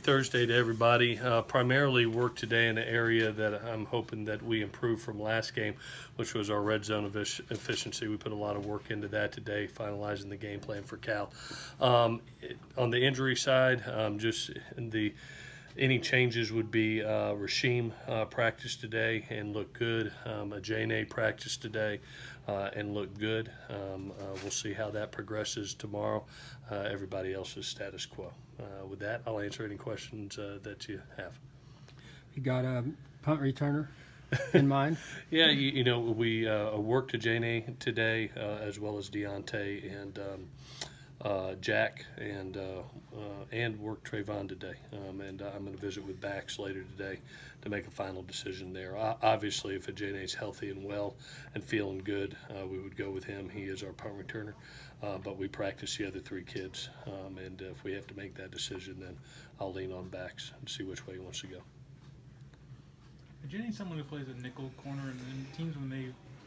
Thursday to everybody. Primarily work today in an area that I'm hoping that we improve from last game, which was our red zone efficiency. We put a lot of work into that today, finalizing the game plan for Cal. On the injury side, just any changes would be Rasheem practiced today and looked good. Ajene practiced today and looked good. We'll see how that progresses tomorrow. Everybody else is status quo. With that, I'll answer any questions that you have. You got a punt returner in mind? Yeah, we worked Ajene today as well as Deontay and Jack and worked Trayvon today. And I'm going to visit with Bax later today to make a final decision there. Obviously, if Ajene's healthy and well and feeling good, we would go with him. He is our punt returner. But we practice the other three kids. And if we have to make that decision, then I'll lean on Bax and see which way he wants to go. Ajene's someone who plays a nickel corner, and teams, when they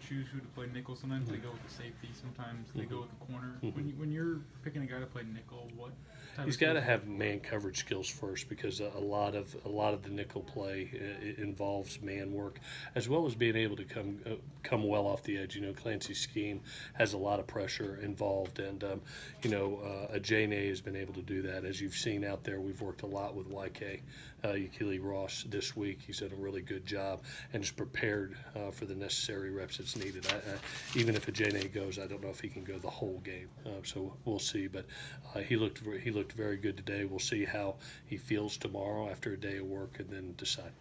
choose who to play nickel, sometimes they go with the safety, sometimes they go with the corner. When you're picking a guy to play nickel, what type He's got to have man coverage skills first, because a lot of the nickel play involves man work, as well as being able to come well off the edge. Clancy's scheme has a lot of pressure involved, and Ajene has been able to do that. As you've seen out there, we've worked a lot with YK Yakili Ross this week. He's done a really good job and is prepared for the necessary reps that's needed. Even if Ajene goes, I don't know if he can go the whole game, so we'll see. But he looked very good today. We'll see how he feels tomorrow after a day of work, and then decide.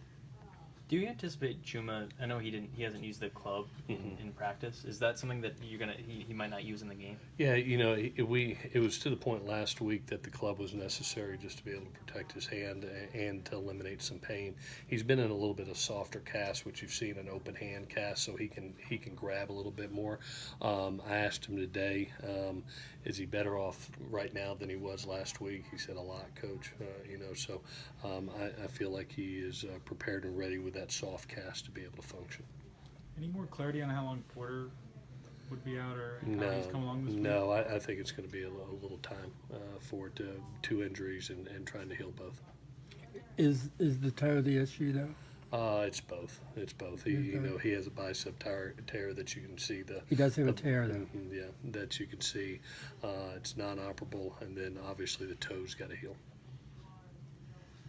Do you anticipate Chuma? I know he hasn't used the club in practice. Is that something that he might not use in the game? Yeah, it was to the point last week that the club was necessary just to be able to protect his hand and to eliminate some pain. He's been in a little bit of softer cast, which you've seen an open hand cast, so he can grab a little bit more. I asked him today, is he better off right now than he was last week? He said, a lot, Coach. So I feel like he is prepared and ready with that soft cast to be able to function. Any more clarity on how long Porter would be out, or how he's come along this week? No, I think it's going to be a little time for it two injuries and trying to heal both. Is the toe the issue, though? It's both. He has a bicep tear that you can see. He does have a tear, though. Yeah, that you can see. It's non-operable, and then obviously the toe's got to heal.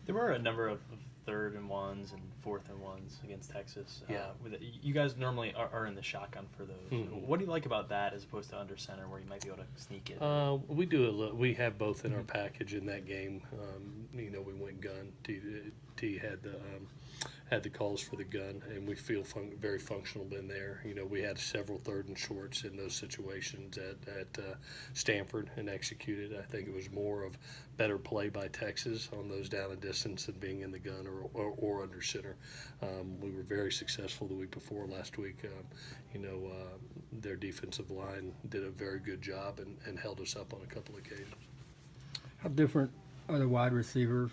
There were a number of 3rd and 1s and 4th and 1s against Texas. Yeah. You guys normally are in the shotgun for those. Mm-hmm. What do you like about that as opposed to under center, where you might be able to sneak it? We do we have both in our package in that game. We went gun. T had the calls for the gun, and we feel very functional in there. We had several 3rd and shorts in those situations at Stanford and executed. I think it was more of better play by Texas on those down and distance than being in the gun or under center. We were very successful the week before last week. Their defensive line did a very good job and held us up on a couple occasions. How different are the wide receivers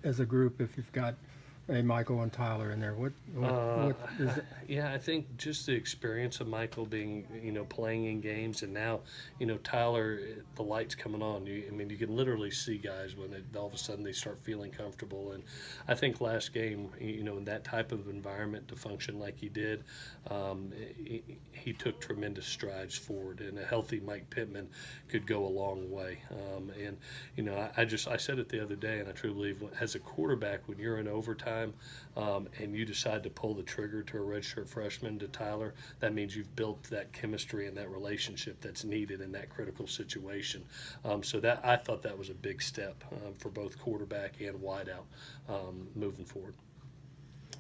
as a group if you've got Michael and Tyler in there? What is it? Yeah, I think just the experience of Michael being, playing in games, and now, Tyler, the light's coming on. You can literally see guys when all of a sudden they start feeling comfortable. And I think last game, in that type of environment to function like he did, he took tremendous strides forward. And a healthy Mike Pittman could go a long way. I said it the other day, and I truly believe as a quarterback, when you're in overtime, and you decide to pull the trigger to a redshirt freshman, to Tyler, that means you've built that chemistry and that relationship that's needed in that critical situation. So that I thought that was a big step for both quarterback and wideout moving forward.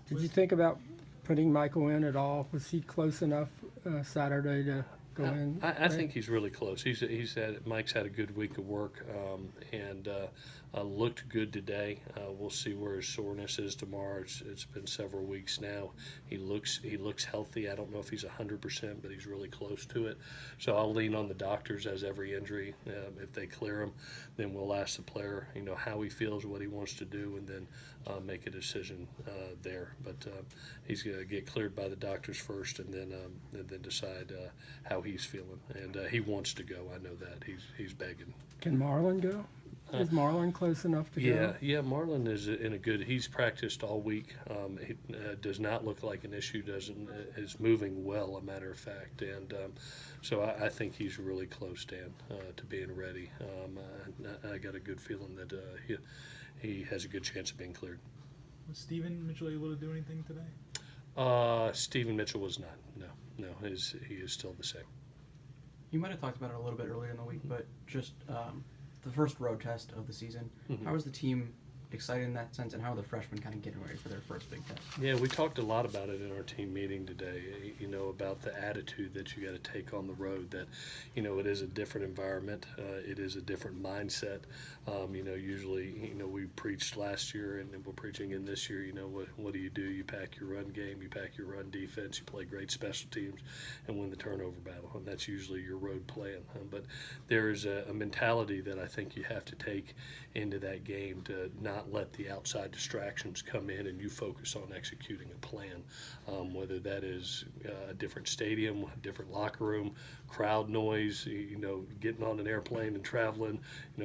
Did you think about putting Michael in at all? Was he close enough Saturday to go in? I think he's really close. Mike's had a good week of work and looked good today. We'll see where his soreness is tomorrow. It's been several weeks now. He looks healthy. I don't know if he's 100%, but he's really close to it. So I'll lean on the doctors as every injury. If they clear him, then we'll ask the player, how he feels, what he wants to do, and then make a decision there. But he's going to get cleared by the doctors first, and then decide how he's feeling. And he wants to go. I know that he's begging. Can Marlon go? Is Marlon close enough to go? Yeah. Marlon is in a good. He's practiced all week. He does not look like an issue. Doesn't is moving well. A matter of fact, and so I think he's really close, Dan, to being ready. I got a good feeling that he has a good chance of being cleared. Was Steven Mitchell able to do anything today? Stephen Mitchell was not. No. He is still the same. You might have talked about it a little bit earlier in the week, but just the first road test of the season. How was the team excited in that sense, and how are the freshmen kind of getting ready for their first big test? Yeah, we talked a lot about it in our team meeting today, about the attitude that you got to take on the road, that, it is a different environment. It is a different mindset. Usually, we preached last year and we're preaching in this year, what do? You pack your run game, you pack your run defense, you play great special teams and win the turnover battle. And that's usually your road plan. But there is a mentality that I think you have to take into that game to not let the outside distractions come in and you focus on executing a plan, whether that is a different stadium, a different locker room, crowd noise, getting on an airplane and traveling.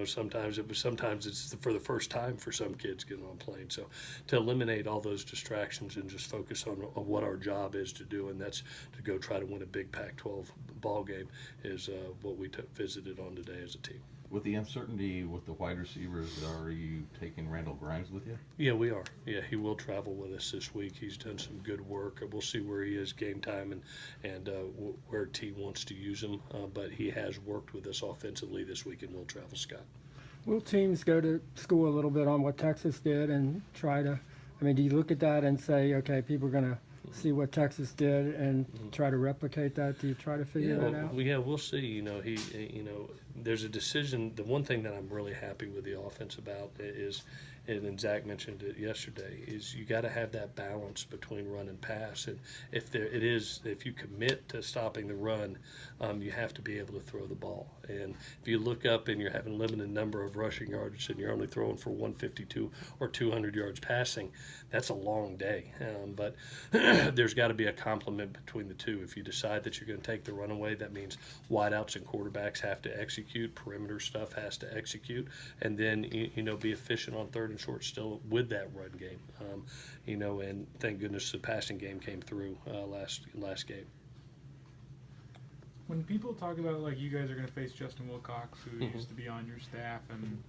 Sometimes it's for the first time for some kids getting on a plane. So to eliminate all those distractions and just focus on what our job is to do, and that's to go try to win a big Pac-12 ball game, is what we visited on today as a team. With the uncertainty with the wide receivers, are you taking Randall Grimes with you? Yeah, we are. Yeah, he will travel with us this week. He's done some good work. We'll see where he is game time and where T wants to use him. But he has worked with us offensively this week and will travel, Scott. Will teams go to school a little bit on what Texas did and try to, do you look at that and say, okay, people are going to see what Texas did and try to replicate that? Do you try to figure that out? We'll see. There's a decision. The one thing that I'm really happy with the offense about is, and Zach mentioned it yesterday, is you got to have that balance between run and pass. And if you commit to stopping the run, you have to be able to throw the ball. And if you look up and you're having a limited number of rushing yards and you're only throwing for 152 or 200 yards passing, that's a long day. But there's got to be a complement between the two. If you decide that you're going to take the run away, that means wideouts and quarterbacks have to execute, perimeter stuff has to execute, and then be efficient on third and short still with that run game. And thank goodness the passing game came through last game. When people talk about, like, you guys are going to face Justin Wilcox, who used to be on your staff, and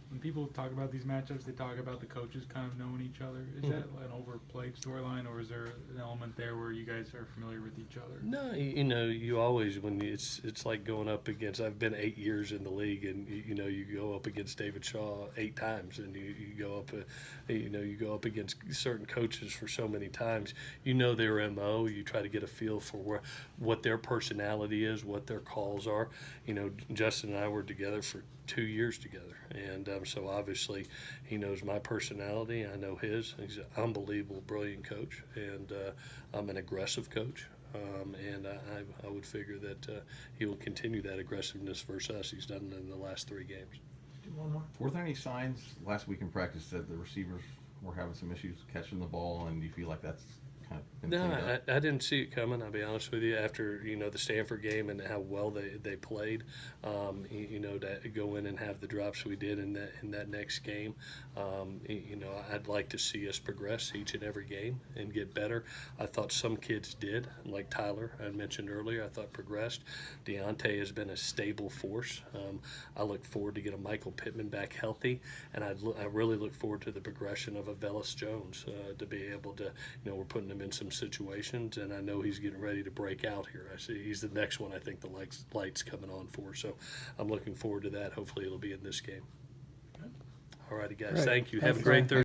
when people talk about these matchups, they talk about the coaches kind of knowing each other. Is that an overplayed storyline, or is there an element there where you guys are familiar with each other? No, you always, it's like going up against, I've been 8 years in the league, and you go up against David Shaw 8 times, and you go up, you go up against certain coaches for so many times. Their MO. You try to get a feel for what their personality is, what their calls are. Justin and I were together for 2 years together, and so obviously he knows my personality. I know his. He's an unbelievable, brilliant coach, and I'm an aggressive coach, and I would figure that he will continue that aggressiveness versus us. He's done it in the last 3 games. One more. Were there any signs last week in practice that the receivers were having some issues catching the ball, and do you feel like that's kind of been cleaned up? I didn't see it coming, I'll be honest with you, after the Stanford game and how well they played. To go in and have the drops we did in that next game. I'd like to see us progress each and every game and get better. I thought some kids did, like Tyler I mentioned earlier. I thought progressed. Deontay has been a stable force. I look forward to getting Michael Pittman back healthy, and I really look forward to the progression of a Velus Jones to be able to, we're putting him in some situations, and I know he's getting ready to break out here. I see he's the next one I think the light's coming on for, so I'm looking forward to that. Hopefully it'll be in this game. All righty, guys. Great. Thank you. Thanks, Have a great Ryan. Thursday.